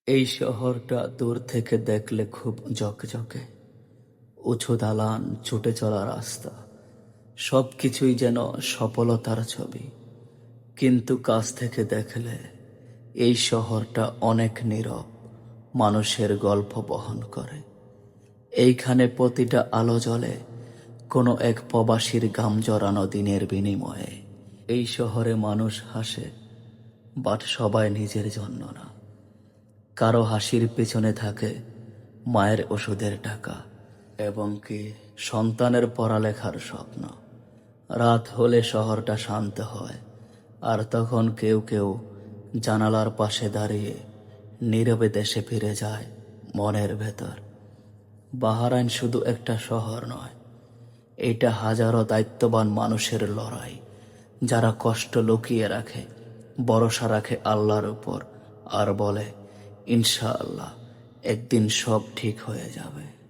এই শহরটা দূর থেকে দেখলে খুব ঝকঝকে। উঁচু দালান, ছুটে চলা রাস্তা, সবকিছুই যেন সফলতার ছবি। কিন্তু কাছ থেকে দেখলে এই শহরটা অনেক নীরব, মানুষের গল্প বহন করে। এইখানে প্রতিটা আলো জ্বলে কোনো এক প্রবাসীর ঘাম জড়ানো দিনের বিনিময়ে। এই শহরে মানুষ হাসে, বাট সবাই নিজের জন্য না। কারো হাসির পেছনে থাকে মায়ের ওষুধের টাকা এবং কি সন্তানের পড়ালেখার স্বপ্ন। রাত হলে শহরটা শান্ত হয়, আর তখন কেউ কেউ জানালার পাশে দাঁড়িয়ে নীরবে দেশে ফিরে যায় মনের ভেতর। বাহরাইন শুধু একটা শহর নয়, এটা হাজারো দায়িত্ববান মানুষের লড়াই, যারা কষ্ট লুকিয়ে রাখে, ভরসা রাখে আল্লাহর উপর, আর বলে ইনশাআল্লাহ একদিন সব ঠিক হয়ে যাবে।